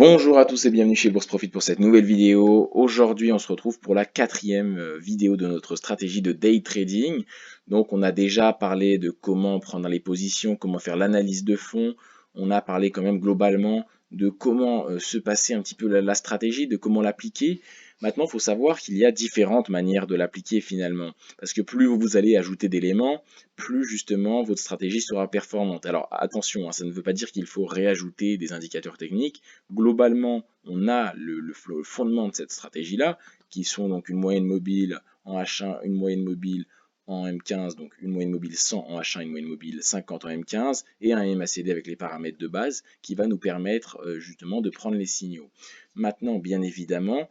Bonjour à tous et bienvenue chez Bourse Profit pour cette nouvelle vidéo. Aujourd'hui, on se retrouve pour la quatrième vidéo de notre stratégie de day trading. Donc, on a déjà parlé de comment prendre les positions, comment faire l'analyse de fond. On a parlé quand même globalement de comment se passer un petit peu la stratégie, de comment l'appliquer. Maintenant, il faut savoir qu'il y a différentes manières de l'appliquer finalement. Parce que plus vous allez ajouter d'éléments, plus justement votre stratégie sera performante. Alors attention, ça ne veut pas dire qu'il faut réajouter des indicateurs techniques. Globalement, on a le fondement de cette stratégie-là, qui sont donc une moyenne mobile en H1, une moyenne mobile en M15, donc une moyenne mobile 100 en H1, une moyenne mobile 50 en M15, et un MACD avec les paramètres de base qui va nous permettre justement de prendre les signaux. Maintenant, bien évidemment,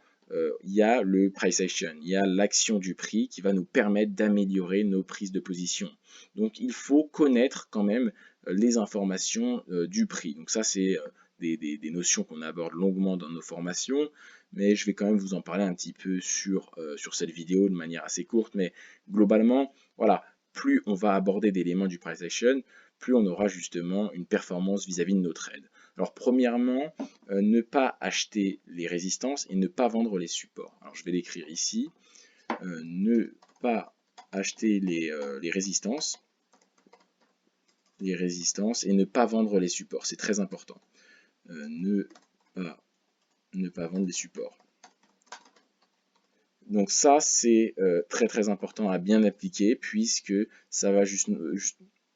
il y a le price action, il y a l'action du prix qui va nous permettre d'améliorer nos prises de position. Donc il faut connaître quand même les informations du prix. Donc ça c'est des notions qu'on aborde longuement dans nos formations, mais je vais quand même vous en parler un petit peu sur cette vidéo de manière assez courte, mais globalement, voilà, plus on va aborder d'éléments du price action, plus on aura justement une performance vis-à-vis de nos trades. Alors premièrement, ne pas acheter les résistances et ne pas vendre les supports. Alors je vais l'écrire ici, ne pas acheter les résistances et ne pas vendre les supports, c'est très important. Ne pas vendre les supports. Donc ça c'est très important à bien appliquer puisque ça va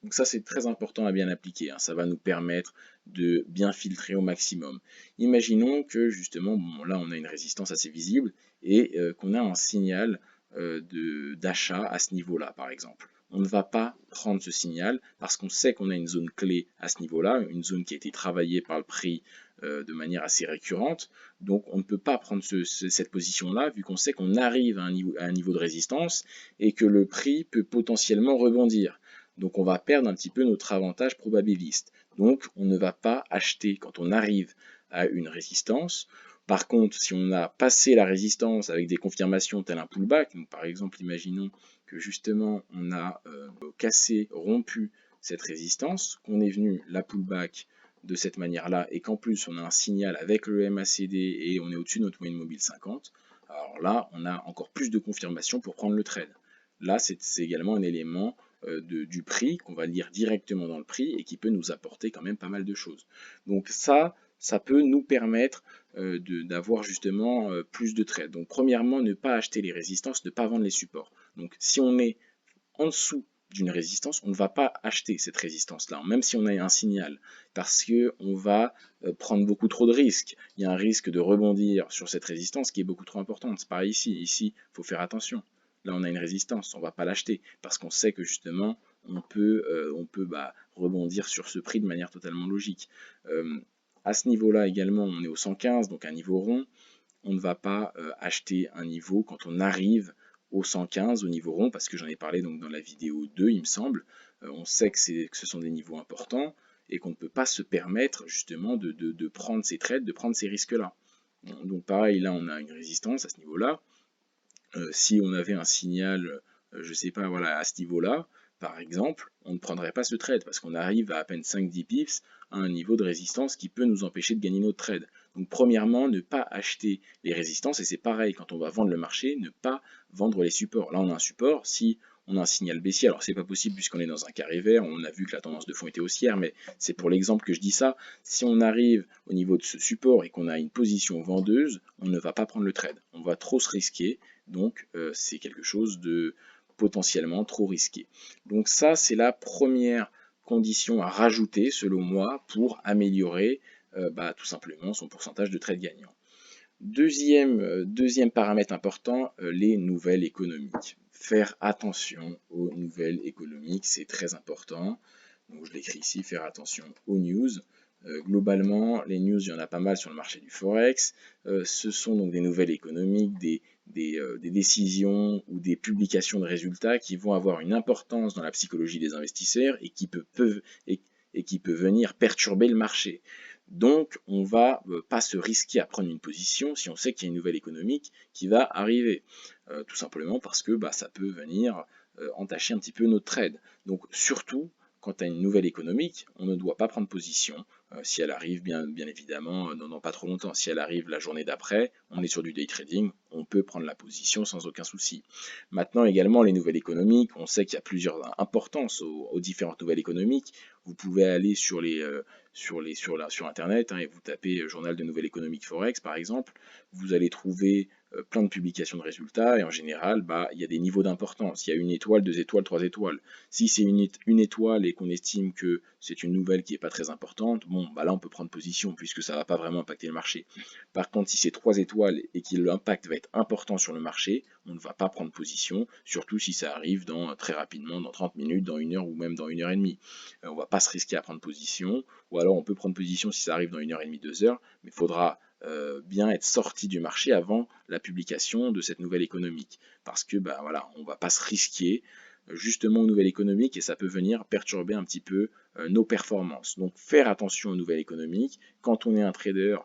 donc ça c'est très important à bien appliquer, hein. Ça va nous permettre de bien filtrer au maximum. Imaginons que justement, bon, là on a une résistance assez visible et qu'on a un signal d'achat à ce niveau-là par exemple. On ne va pas prendre ce signal parce qu'on sait qu'on a une zone clé à ce niveau-là, une zone qui a été travaillée par le prix de manière assez récurrente. Donc on ne peut pas prendre cette position-là vu qu'on sait qu'on arrive à un niveau de résistance et que le prix peut potentiellement rebondir. Donc on va perdre un petit peu notre avantage probabiliste. Donc on ne va pas acheter quand on arrive à une résistance. Par contre, si on a passé la résistance avec des confirmations telles un pullback, donc par exemple imaginons que justement on a cassé, rompu cette résistance, qu'on est venu la pullback de cette manière-là et qu'en plus on a un signal avec le MACD et on est au-dessus de notre moyenne mobile 50, alors là on a encore plus de confirmation pour prendre le trade. Là c'est également un élément du prix qu'on va lire directement dans le prix et qui peut nous apporter quand même pas mal de choses. Donc ça peut nous permettre d'avoir justement plus de trades. Donc premièrement, ne pas acheter les résistances, ne pas vendre les supports. Donc si on est en dessous d'une résistance, on ne va pas acheter cette résistance-là, même si on a un signal, parce qu'on va prendre beaucoup trop de risques. Il y a un risque de rebondir sur cette résistance qui est beaucoup trop importante. C'est pareil ici. Ici, il faut faire attention. Là, on a une résistance, on ne va pas l'acheter, parce qu'on sait que justement, on peut rebondir sur ce prix de manière totalement logique. À ce niveau-là également, on est au 115, donc un niveau rond. On ne va pas acheter un niveau quand on arrive au 115 au niveau rond, parce que j'en ai parlé donc dans la vidéo 2, il me semble. On sait que ce sont des niveaux importants et qu'on ne peut pas se permettre justement de prendre ces trades, de prendre ces risques-là. Donc pareil, là on a une résistance à ce niveau-là. Si on avait un signal, je ne sais pas, voilà, à ce niveau-là, par exemple, on ne prendrait pas ce trade parce qu'on arrive à peine 5-10 pips à un niveau de résistance qui peut nous empêcher de gagner notre trade. Donc premièrement, ne pas acheter les résistances, et c'est pareil quand on va vendre le marché, ne pas vendre les supports. Là on a un support, si on a un signal baissier, alors c'est pas possible puisqu'on est dans un carré vert, on a vu que la tendance de fond était haussière, mais c'est pour l'exemple que je dis ça. Si on arrive au niveau de ce support et qu'on a une position vendeuse, on ne va pas prendre le trade, on va trop se risquer, donc c'est quelque chose de potentiellement trop risqué. Donc ça, c'est la première condition à rajouter, selon moi, pour améliorer tout simplement son pourcentage de trade gagnant. Deuxième paramètre important, les nouvelles économiques. Faire attention aux nouvelles économiques, c'est très important. Donc je l'écris ici, faire attention aux news. Globalement, les news, il y en a pas mal sur le marché du Forex. Ce sont donc des nouvelles économiques, des décisions ou des publications de résultats qui vont avoir une importance dans la psychologie des investisseurs et qui peut venir perturber le marché. Donc, on ne va pas se risquer à prendre une position si on sait qu'il y a une nouvelle économique qui va arriver. Tout simplement parce que ça peut venir entacher un petit peu notre trade. Donc, surtout, quand à une nouvelle économique, on ne doit pas prendre position, Si elle arrive, bien évidemment, dans pas trop longtemps. Si elle arrive la journée d'après, on est sur du day trading, on peut prendre la position sans aucun souci. Maintenant également, les nouvelles économiques, on sait qu'il y a plusieurs importances aux différentes nouvelles économiques. Vous pouvez aller sur Internet, hein, et vous tapez Journal de nouvelles économiques Forex par exemple. Vous allez trouver plein de publications de résultats et en général, il y a des niveaux d'importance. Il y a 1 étoile, 2 étoiles, 3 étoiles. Si c'est une étoile et qu'on estime que c'est une nouvelle qui n'est pas très importante, bon, là on peut prendre position puisque ça ne va pas vraiment impacter le marché. Par contre, si c'est 3 étoiles et que l'impact va être important sur le marché, on ne va pas prendre position, surtout si ça arrive très rapidement, dans 30 minutes, dans 1 heure ou même dans 1 heure et demie. On ne va pas se risquer à prendre position, ou alors on peut prendre position si ça arrive dans 1 heure et demie, 2 heures, mais il faudra bien être sorti du marché avant la publication de cette nouvelle économique. Parce que voilà, on ne va pas se risquer justement aux nouvelles économiques et ça peut venir perturber un petit peu nos performances. Donc faire attention aux nouvelles économiques. Quand on est un trader,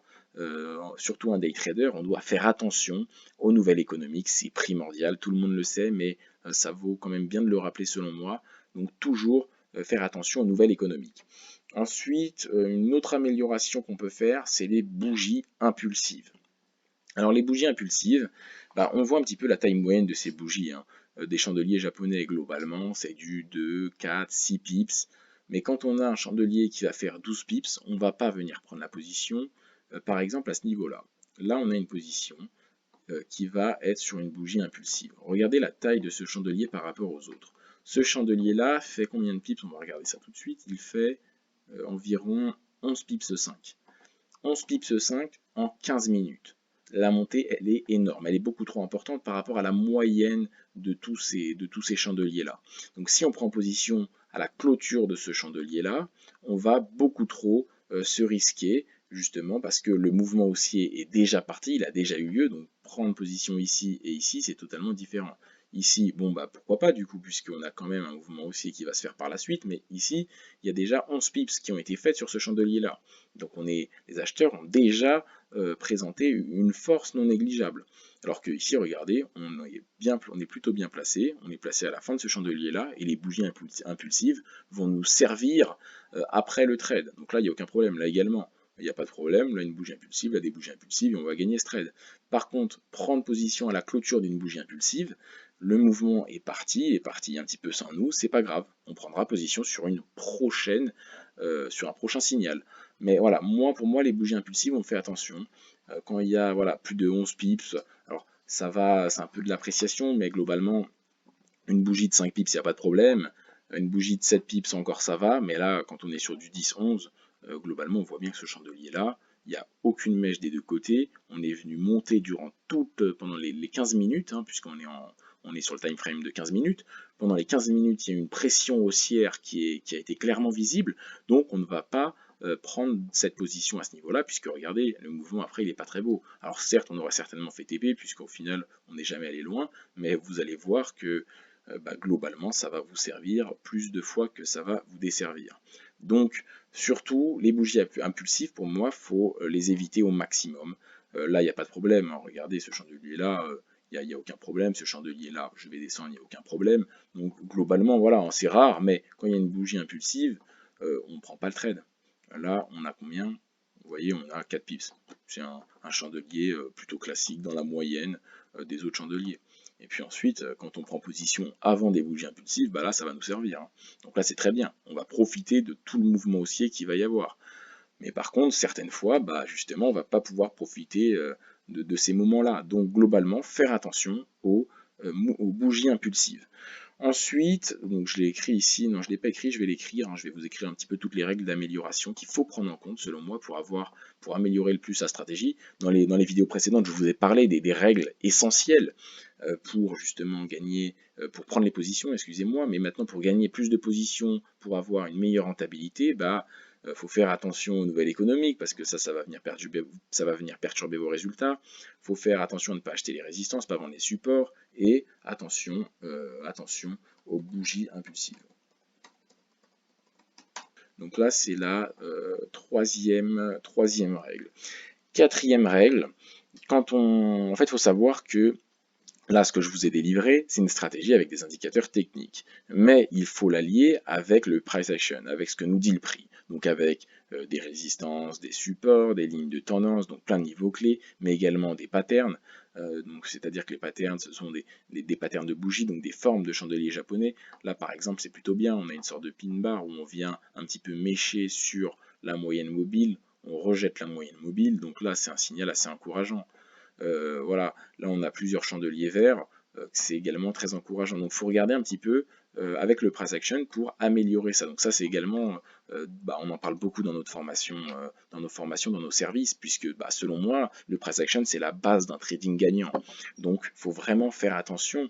surtout un day trader, on doit faire attention aux nouvelles économiques. C'est primordial, tout le monde le sait, mais ça vaut quand même bien de le rappeler selon moi. Donc toujours faire attention aux nouvelles économiques. Ensuite, une autre amélioration qu'on peut faire, c'est les bougies impulsives. Alors les bougies impulsives, on voit un petit peu la taille moyenne de ces bougies, hein. Des chandeliers japonais globalement, c'est du 2, 4, 6 pips. Mais quand on a un chandelier qui va faire 12 pips, on ne va pas venir prendre la position, par exemple à ce niveau-là. Là, on a une position qui va être sur une bougie impulsive. Regardez la taille de ce chandelier par rapport aux autres. Ce chandelier-là fait combien de pips? On va regarder ça tout de suite. Il fait environ 11 pips 5. 11 pips 5 en 15 minutes. La montée, elle est énorme. Elle est beaucoup trop importante par rapport à la moyenne de tous ces chandeliers-là. Donc si on prend position à la clôture de ce chandelier-là, on va beaucoup trop se risquer, justement parce que le mouvement haussier est déjà parti, il a déjà eu lieu, donc prendre position ici et ici, c'est totalement différent. Ici, pourquoi pas du coup, puisqu'on a quand même un mouvement haussier qui va se faire par la suite, mais ici, il y a déjà 11 pips qui ont été faites sur ce chandelier-là. Donc les acheteurs ont déjà présenté une force non négligeable. Alors que ici, regardez, on est plutôt bien placé, on est placé à la fin de ce chandelier-là, et les bougies impulsives vont nous servir après le trade. Donc là, il n'y a aucun problème, là également. Il n'y a pas de problème, là une bougie impulsive, là des bougies impulsives, et on va gagner ce trade. Par contre, prendre position à la clôture d'une bougie impulsive, le mouvement est parti un petit peu sans nous, c'est pas grave. On prendra position sur sur un prochain signal. Mais voilà, pour moi, les bougies impulsives, on fait attention. Quand il y a plus de 11 pips, alors c'est un peu de l'appréciation, mais globalement, une bougie de 5 pips, il n'y a pas de problème. Une bougie de 7 pips, encore ça va, mais là, quand on est sur du 10-11, globalement, on voit bien que ce chandelier-là, il n'y a aucune mèche des deux côtés. On est venu monter pendant les 15 minutes, hein, puisqu'on est sur le time frame de 15 minutes. Pendant les 15 minutes, il y a une pression haussière qui a été clairement visible, donc on ne va pas prendre cette position à ce niveau-là, puisque regardez, le mouvement après, il n'est pas très beau. Alors certes, on aurait certainement fait TP, puisqu'au final, on n'est jamais allé loin, mais vous allez voir que globalement, ça va vous servir plus de fois que ça va vous desservir. Donc, surtout, les bougies impulsives, pour moi, il faut les éviter au maximum. Là, il n'y a pas de problème, hein. Regardez, ce chandelier-là, il n'y a aucun problème. Ce chandelier-là, je vais descendre, il n'y a aucun problème. Donc, globalement, voilà, c'est rare, mais quand il y a une bougie impulsive, on ne prend pas le trade. Là, on a combien? Vous voyez, on a 4 pips. C'est un chandelier plutôt classique dans la moyenne des autres chandeliers. Et puis ensuite, quand on prend position avant des bougies impulsives, là, ça va nous servir, hein. Donc là, c'est très bien. On va profiter de tout le mouvement haussier qu'il va y avoir. Mais par contre, certaines fois, justement, on ne va pas pouvoir profiter de ces moments-là. Donc globalement, faire attention aux bougies impulsives. Ensuite, donc je l'ai écrit ici, non je ne l'ai pas écrit, je vais l'écrire, hein, je vais vous écrire un petit peu toutes les règles d'amélioration qu'il faut prendre en compte selon moi pour améliorer le plus sa stratégie. Dans les vidéos précédentes, je vous ai parlé des règles essentielles pour justement gagner, pour prendre les positions, excusez-moi, mais maintenant pour gagner plus de positions, pour avoir une meilleure rentabilité, faut faire attention aux nouvelles économiques parce que ça va venir perturber vos résultats. Il faut faire attention à ne pas acheter les résistances, pas vendre les supports et attention aux bougies impulsives. Donc là, c'est la troisième règle. Quatrième règle, en fait, il faut savoir que là, ce que je vous ai délivré, c'est une stratégie avec des indicateurs techniques. Mais il faut l'allier avec le price action, avec ce que nous dit le prix. donc avec des résistances, des supports, des lignes de tendance, donc plein de niveaux clés, mais également des patterns. Donc c'est-à-dire que les patterns, ce sont des patterns de bougies, donc des formes de chandeliers japonais. Là, par exemple, c'est plutôt bien. On a une sorte de pin bar où on vient un petit peu mécher sur la moyenne mobile. On rejette la moyenne mobile. Donc là, c'est un signal assez encourageant. Voilà, là, on a plusieurs chandeliers verts. C'est également très encourageant. Donc, il faut regarder un petit peu avec le price action pour améliorer ça. Donc ça, c'est également, on en parle beaucoup dans notre formation, dans nos formations, dans nos services, puisque selon moi, le price action, c'est la base d'un trading gagnant. Donc, il faut vraiment faire attention,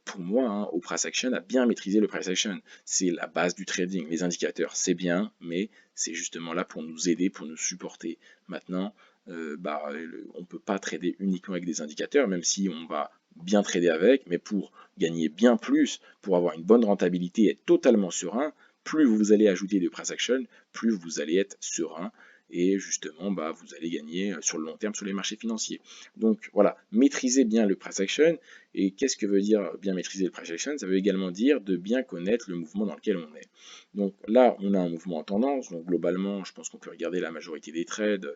pour moi, hein, au price action, à bien maîtriser le price action. C'est la base du trading. Les indicateurs, c'est bien, mais c'est justement là pour nous aider, pour nous supporter. Maintenant, on ne peut pas trader uniquement avec des indicateurs, même si on va bien trader avec, mais pour gagner bien plus, pour avoir une bonne rentabilité et être totalement serein, plus vous allez ajouter de price action, plus vous allez être serein et justement vous allez gagner sur le long terme sur les marchés financiers. Donc voilà, maîtrisez bien le price action. Et qu'est-ce que veut dire bien maîtriser le price action? Ça veut également dire de bien connaître le mouvement dans lequel on est. Donc là, on a un mouvement en tendance, donc globalement, je pense qu'on peut regarder la majorité des trades.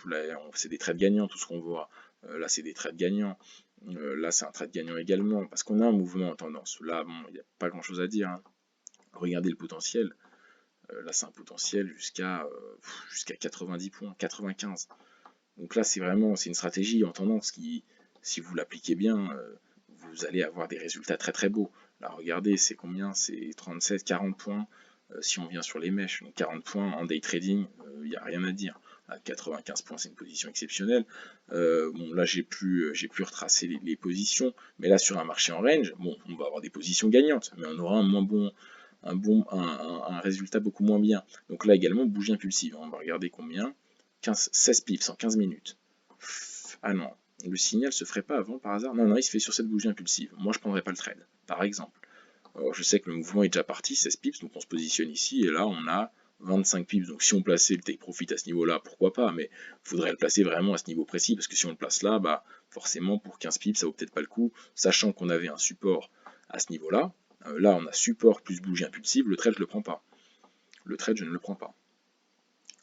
Là, c'est des trades gagnants, tout ce qu'on voit. Là, c'est des trades gagnants. Là, c'est un trade gagnant également, parce qu'on a un mouvement en tendance. Là, bon, il n'y a pas grand-chose à dire, hein. Regardez le potentiel. Là, c'est un potentiel jusqu'à 90 points, 95. Donc là, c'est une stratégie en tendance qui, si vous l'appliquez bien, vous allez avoir des résultats très très beaux. Là, regardez, c'est combien? C'est 37, 40 points. Si on vient sur les mèches, donc 40 points en day trading, il n'y a rien à dire. À 95 points, c'est une position exceptionnelle. Bon, là, j'ai pu retracer les positions, mais là, sur un marché en range, bon, on va avoir des positions gagnantes, mais on aura un résultat beaucoup moins bien. Donc là également, bougie impulsive. On va regarder combien. 16 pips en 15 minutes. Ah non, le signal se ferait pas avant par hasard? Non, non, il se fait sur cette bougie impulsive. Moi, je prendrais pas le trade, par exemple. Alors, je sais que le mouvement est déjà parti, 16 pips, donc on se positionne ici, et là, on a 25 pips. Donc si on plaçait le take profit à ce niveau-là, pourquoi pas, mais il faudrait le placer vraiment à ce niveau précis, parce que si on le place là, forcément, pour 15 pips, ça vaut peut-être pas le coup, sachant qu'on avait un support à ce niveau-là. Là, on a support plus bougie impulsive, le trade, je le prends pas. Le trade, je ne le prends pas.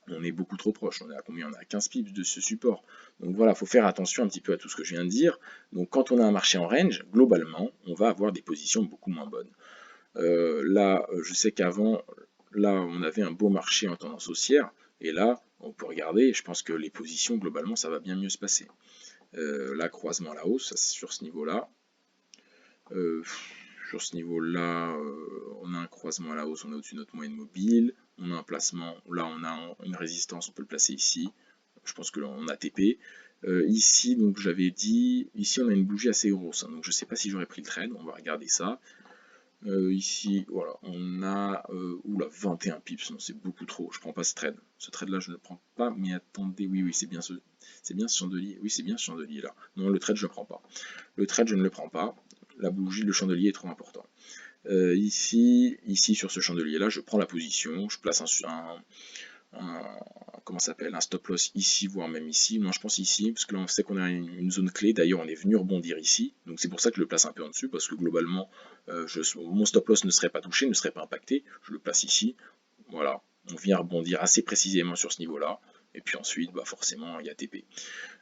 On est beaucoup trop proche, on est à combien? On est à 15 pips de ce support. Donc voilà, il faut faire attention un petit peu à tout ce que je viens de dire. Donc quand on a un marché en range, globalement, on va avoir des positions beaucoup moins bonnes. Là, je sais qu'avant, là, on avait un beau marché en tendance haussière, et là, on peut regarder, je pense que les positions, globalement, ça va bien mieux se passer. Là, croisement à la hausse, sur ce niveau-là. Sur ce niveau-là, on a un croisement à la hausse, on est au-dessus de notre moyenne mobile, on a un placement, là on a une résistance, on peut le placer ici, je pense que là on a TP. Ici, donc j'avais dit, ici on a une bougie assez grosse, hein, donc je ne sais pas si j'aurais pris le trade, on va regarder ça. Ici, voilà, on a 21 pips, non, c'est beaucoup trop, je prends pas ce trade. Ce trade là je ne le prends pas, mais attendez, oui, c'est bien ce chandelier, oui c'est bien ce chandelier là. Non, le trade je ne le prends pas. Le trade je ne le prends pas, la bougie, le chandelier est trop important. Ici, sur ce chandelier là, je prends la position, je place comment s'appelle, un stop loss ici, voire même ici. Non, je pense ici, parce que là on sait qu'on a une zone clé. D'ailleurs, on est venu rebondir ici, donc c'est pour ça que je le place un peu en dessus, parce que globalement, mon stop loss ne serait pas touché, ne serait pas impacté. Je le place ici. Voilà, on vient rebondir assez précisément sur ce niveau-là. Et puis ensuite, forcément, il y a TP.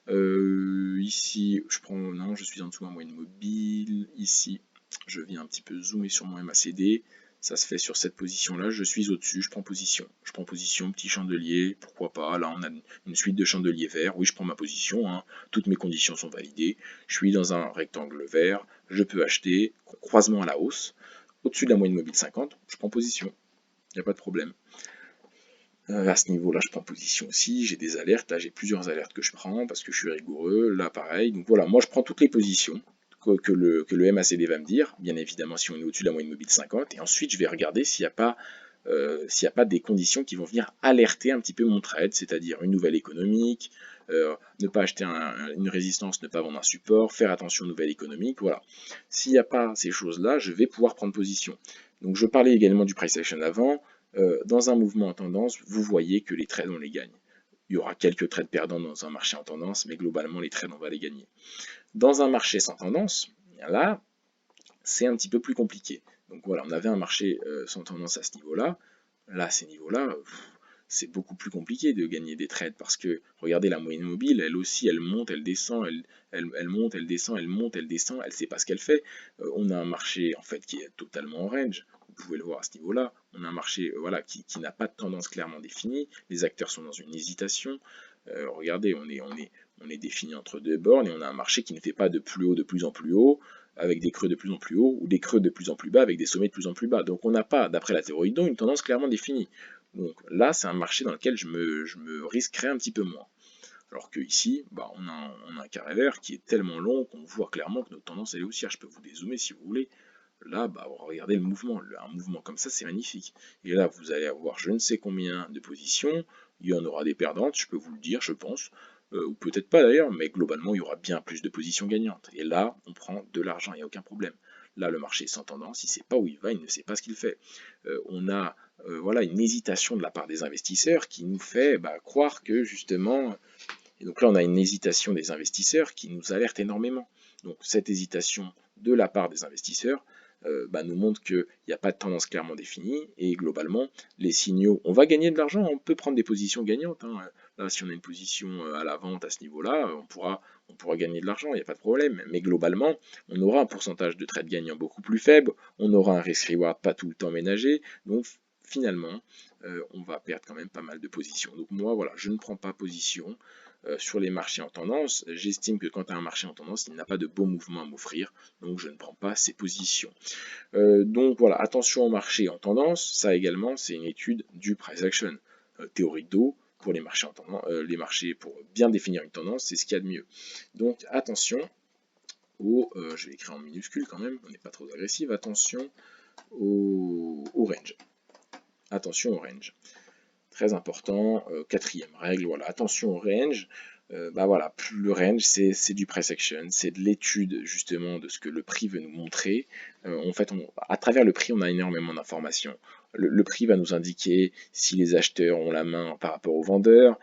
Ici, non, je suis en dessous de ma moyenne mobile. Ici, je viens un petit peu zoomer sur mon MACD. Ça se fait sur cette position-là, je suis au-dessus, je prends position. Je prends position, petit chandelier, pourquoi pas. Là, on a une suite de chandeliers verts. Oui, je prends ma position, hein. Toutes mes conditions sont validées. Je suis dans un rectangle vert, je peux acheter, croisement à la hausse. Au-dessus de la moyenne mobile 50, je prends position. Il n'y a pas de problème. À ce niveau-là, je prends position aussi, j'ai des alertes, là j'ai plusieurs alertes que je prends parce que je suis rigoureux, là pareil. Donc voilà, moi je prends toutes les positions que le MACD va me dire, bien évidemment si on est au-dessus de la moyenne mobile 50, et ensuite je vais regarder s'il n'y a pas des conditions qui vont venir alerter un petit peu mon trade, c'est-à-dire une nouvelle économique, ne pas acheter une résistance, ne pas vendre un support, faire attention aux nouvelles économiques, voilà. S'il n'y a pas ces choses-là, je vais pouvoir prendre position. Donc je parlais également du price action avant. Dans un mouvement en tendance, vous voyez que les trades, on les gagne. Il y aura quelques trades perdants dans un marché en tendance, mais globalement, les trades, on va les gagner. Dans un marché sans tendance, là, c'est un petit peu plus compliqué. Donc voilà, on avait un marché sans tendance à ce niveau-là. Là, à ces niveaux-là, c'est beaucoup plus compliqué de gagner des trades parce que regardez la moyenne mobile, elle aussi, elle monte, elle descend, elle monte, elle descend, elle monte, elle descend, elle sait pas ce qu'elle fait. On a un marché en fait qui est totalement en range. Vous pouvez le voir à ce niveau-là. On a un marché voilà, qui n'a pas de tendance clairement définie. Les acteurs sont dans une hésitation. Regardez, on est défini entre deux bornes et on a un marché qui ne fait pas de plus haut de plus en plus haut, avec des creux de plus en plus haut, ou des creux de plus en plus bas, avec des sommets de plus en plus bas. Donc on n'a pas, d'après la théorie Dong, une tendance clairement définie. Donc là, c'est un marché dans lequel je me risquerais un petit peu moins. Alors que ici, bah, on a un carré vert qui est tellement long qu'on voit clairement que notre tendance elle est haussière. Je peux vous dézoomer si vous voulez. Là, bah, regardez le mouvement. Un mouvement comme ça, c'est magnifique. Et là, vous allez avoir je ne sais combien de positions. Il y en aura des perdantes, je peux vous le dire, je pense. Ou peut-être pas d'ailleurs, mais globalement, il y aura bien plus de positions gagnantes. Et là, on prend de l'argent, il n'y a aucun problème. Là, le marché est sans tendance, il ne sait pas où il va, il ne sait pas ce qu'il fait. On a voilà, une hésitation de la part des investisseurs qui nous fait bah, croire que justement, et donc là on a une hésitation des investisseurs qui nous alerte énormément. Donc cette hésitation de la part des investisseurs bah, nous montre qu'il n'y a pas de tendance clairement définie et globalement les signaux, on va gagner de l'argent, on peut prendre des positions gagnantes. Hein. Là si on a une position à la vente à ce niveau-là, on pourra gagner de l'argent, il n'y a pas de problème. Mais globalement, on aura un pourcentage de trades gagnants beaucoup plus faible, on aura un risk-reward pas tout le temps ménagé, donc finalement, on va perdre quand même pas mal de positions. Donc moi, voilà, je ne prends pas position sur les marchés en tendance. J'estime que quand tu as un marché en tendance, il n'a pas de beau mouvement à m'offrir, donc je ne prends pas ces positions. Donc voilà, attention au marché en tendance, ça également, c'est une étude du price action. Théorie de dos, pour les marchés en tendance, les marchés pour bien définir une tendance, c'est ce qu'il y a de mieux. Donc attention je vais écrire en minuscule quand même, on n'est pas trop agressif, attention au range. Attention au range. Très important, quatrième règle, voilà, attention au range. Bah voilà, le range, c'est du price action, c'est de l'étude justement de ce que le prix veut nous montrer. En fait, à travers le prix, on a énormément d'informations. Le prix va nous indiquer si les acheteurs ont la main par rapport aux vendeurs,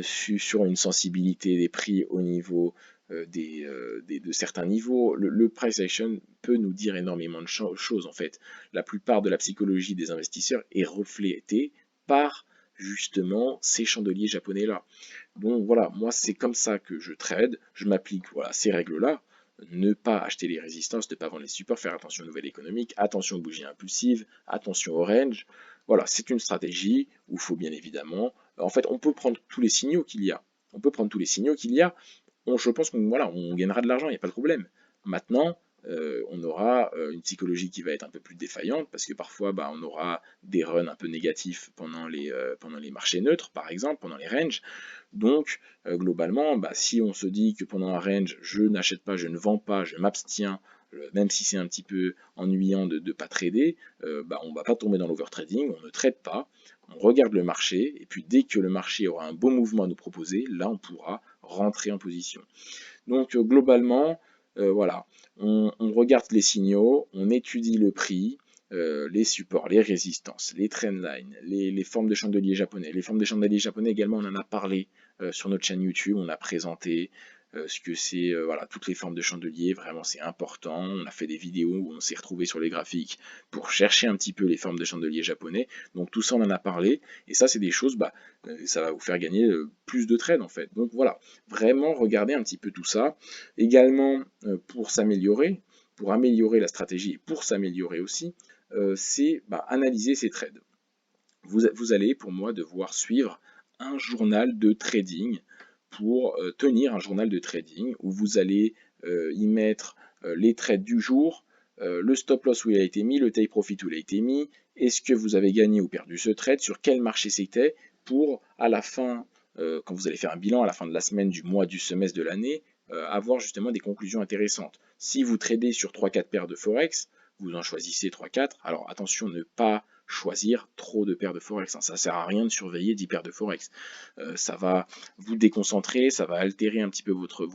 sur une sensibilité des prix au niveau de certains niveaux. Le price action peut nous dire énormément de choses en fait. La plupart de la psychologie des investisseurs est reflétée par justement ces chandeliers japonais là. Donc voilà, moi c'est comme ça que je trade, je m'applique voilà, ces règles là, ne pas acheter les résistances, ne pas vendre les supports, faire attention aux nouvelles économiques, attention aux bougies impulsives, attention au range. Voilà, c'est une stratégie où il faut bien évidemment, en fait on peut prendre tous les signaux qu'il y a, on peut prendre tous les signaux qu'il y a, je pense qu'on voilà, on gagnera de l'argent, il n'y a pas de problème. Maintenant, on aura une psychologie qui va être un peu plus défaillante parce que parfois bah, on aura des runs un peu négatifs pendant les marchés neutres, par exemple, pendant les ranges. Donc, globalement, bah, si on se dit que pendant un range, je n'achète pas, je ne vends pas, je m'abstiens, même si c'est un petit peu ennuyant de ne pas trader, bah, on ne va pas tomber dans l'overtrading, on ne trade pas, on regarde le marché, et puis dès que le marché aura un beau mouvement à nous proposer, là on pourra rentrer en position. Donc globalement, voilà, on regarde les signaux, on étudie le prix, les supports, les résistances, les trendlines, les formes de chandeliers japonais. Les formes de chandeliers japonais également, on en a parlé sur notre chaîne YouTube, on a présenté ce que c'est, voilà, toutes les formes de chandeliers, vraiment c'est important. On a fait des vidéos où on s'est retrouvé sur les graphiques pour chercher un petit peu les formes de chandeliers japonais. Donc tout ça on en a parlé, et ça c'est des choses, bah, ça va vous faire gagner plus de trades en fait. Donc voilà, vraiment regarder un petit peu tout ça. Également, pour s'améliorer, pour améliorer la stratégie et pour s'améliorer aussi, c'est bah, analyser ses trades. Vous allez, pour moi, devoir suivre un journal de trading pour tenir un journal de trading où vous allez y mettre les trades du jour, le stop loss où il a été mis, le take profit où il a été mis, est-ce que vous avez gagné ou perdu ce trade, sur quel marché c'était, pour à la fin, quand vous allez faire un bilan à la fin de la semaine, du mois, du semestre, de l'année, avoir justement des conclusions intéressantes. Si vous tradez sur 3-4 paires de Forex, vous en choisissez 3-4. Alors attention, ne pas choisir trop de paires de Forex. Hein. Ça ne sert à rien de surveiller 10 paires de Forex. Ça va vous déconcentrer, ça va altérer un petit peu votre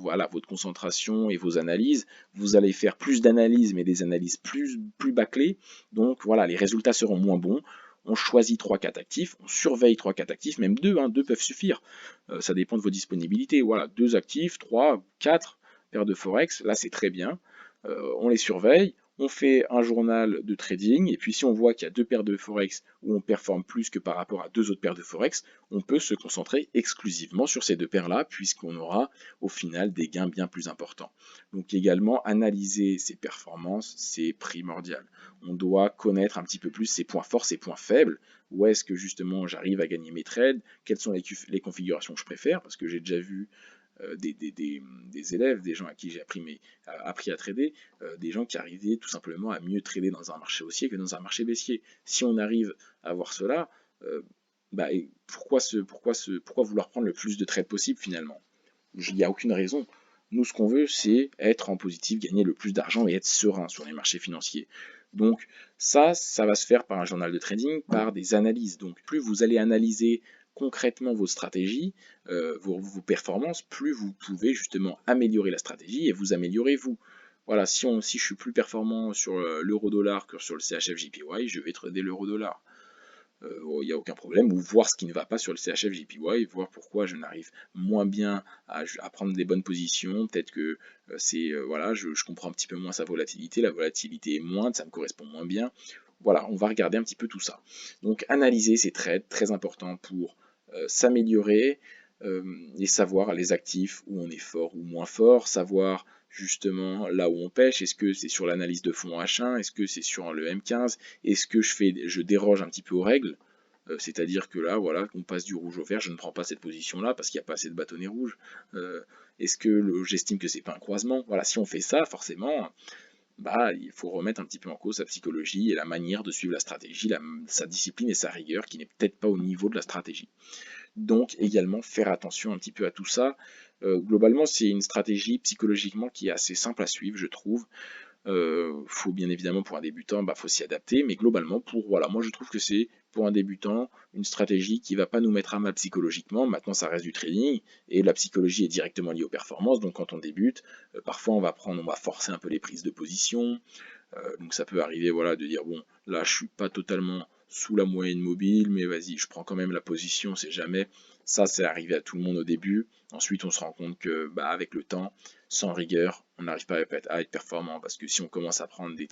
concentration et vos analyses. Vous allez faire plus d'analyses, mais des analyses plus bâclées. Donc voilà, les résultats seront moins bons. On choisit 3-4 actifs, on surveille 3-4 actifs, même 2, hein, 2 peuvent suffire. Ça dépend de vos disponibilités. Voilà, 2 actifs, 3, 4 paires de Forex, là c'est très bien. On les surveille, On fait un journal de trading, et puis si on voit qu'il y a deux paires de Forex où on performe plus que par rapport à deux autres paires de Forex, on peut se concentrer exclusivement sur ces deux paires-là, puisqu'on aura au final des gains bien plus importants. Donc également, analyser ses performances, c'est primordial. On doit connaître un petit peu plus ses points forts, ses points faibles, où est-ce que justement j'arrive à gagner mes trades, quelles sont les configurations que je préfère, parce que j'ai déjà vu des élèves, des gens à qui j'ai appris à trader, des gens qui arrivaient tout simplement à mieux trader dans un marché haussier que dans un marché baissier. Si on arrive à voir cela, bah, pourquoi vouloir prendre le plus de trades possible finalement? Il n'y a aucune raison. Nous, ce qu'on veut, c'est être en positif, gagner le plus d'argent et être serein sur les marchés financiers. Donc ça va se faire par un journal de trading, par des analyses. Donc plus vous allez analyser concrètement vos stratégies, vos performances, plus vous pouvez justement améliorer la stratégie et vous améliorer vous. Voilà, si je suis plus performant sur l'euro-dollar que sur le CHF-JPY, je vais trader l'euro-dollar. Il n'y a aucun problème, ou voir ce qui ne va pas sur le CHF-JPY, voir pourquoi je n'arrive moins bien à prendre des bonnes positions, peut-être que voilà, je comprends un petit peu moins sa volatilité, la volatilité est moindre, ça me correspond moins bien. Voilà, on va regarder un petit peu tout ça. Donc analyser ces trades, très important pour s'améliorer et savoir les actifs où on est fort ou moins fort, savoir justement là où on pêche, est-ce que c'est sur l'analyse de fond H1, est-ce que c'est sur le M15, est-ce que je déroge un petit peu aux règles, c'est-à-dire que là, voilà, on passe du rouge au vert, je ne prends pas cette position-là parce qu'il n'y a pas assez de bâtonnets rouges. Est-ce que j'estime que c'est pas un croisement? Voilà, si on fait ça, forcément, bah, il faut remettre un petit peu en cause sa psychologie et la manière de suivre la stratégie, sa discipline et sa rigueur qui n'est peut-être pas au niveau de la stratégie. Donc également faire attention un petit peu à tout ça. Globalement, c'est une stratégie psychologiquement qui est assez simple à suivre, je trouve. Faut bien évidemment pour un débutant, faut s'y adapter, mais globalement voilà, moi je trouve que c'est pour un débutant une stratégie qui va pas nous mettre à mal psychologiquement. Maintenant, ça reste du trading et la psychologie est directement liée aux performances. Donc quand on débute, parfois on va forcer un peu les prises de position. Donc ça peut arriver, voilà, de dire bon, là je suis pas totalement sous la moyenne mobile, mais vas-y, je prends quand même la position, c'est jamais. Ça, c'est arrivé à tout le monde au début. Ensuite, on se rend compte que, avec le temps, sans rigueur, on n'arrive pas à être performant parce que si on commence à prendre des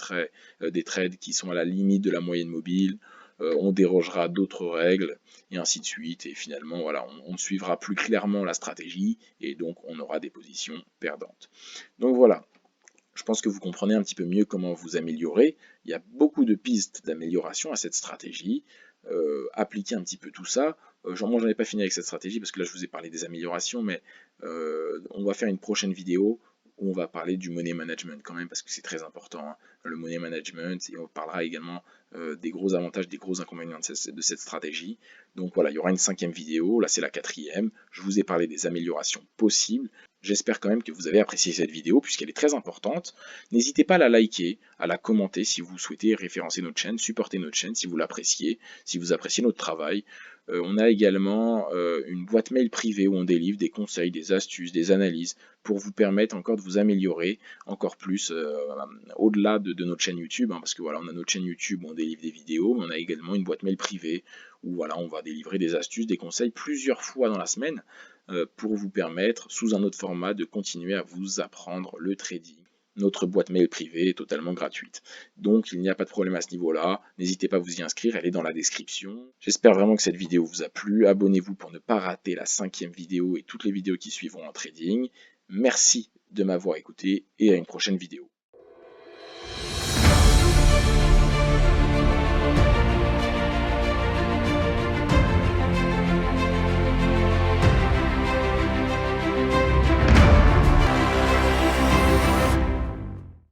trades qui sont à la limite de la moyenne mobile, on dérogera d'autres règles et ainsi de suite. Et finalement, voilà, on suivra plus clairement la stratégie et donc on aura des positions perdantes. Donc voilà, je pense que vous comprenez un petit peu mieux comment vous améliorer. Il y a beaucoup de pistes d'amélioration à cette stratégie. Appliquer un petit peu tout ça. Moi, j'en ai pas fini avec cette stratégie parce que là, je vous ai parlé des améliorations, mais on va faire une prochaine vidéo où on va parler du money management quand même parce que c'est très important, hein, le money management, et on parlera également des gros avantages, des gros inconvénients de cette stratégie. Donc voilà, il y aura une 5e vidéo, là c'est la 4e. Je vous ai parlé des améliorations possibles. J'espère quand même que vous avez apprécié cette vidéo puisqu'elle est très importante. N'hésitez pas à la liker, à la commenter si vous souhaitez référencer notre chaîne, supporter notre chaîne si vous l'appréciez, si vous appréciez notre travail. On a également une boîte mail privée où on délivre des conseils, des astuces, des analyses pour vous permettre encore de vous améliorer encore plus au-delà de notre chaîne YouTube, hein, parce que voilà, on a notre chaîne YouTube où on délivre des vidéos, mais on a également une boîte mail privée où voilà, on va délivrer des astuces, des conseils plusieurs fois dans la semaine pour vous permettre, sous un autre format, de continuer à vous apprendre le trading. Notre boîte mail privée est totalement gratuite. Donc il n'y a pas de problème à ce niveau-là. N'hésitez pas à vous y inscrire, elle est dans la description. J'espère vraiment que cette vidéo vous a plu. Abonnez-vous pour ne pas rater la 5e vidéo et toutes les vidéos qui suivront en trading. Merci de m'avoir écouté et à une prochaine vidéo.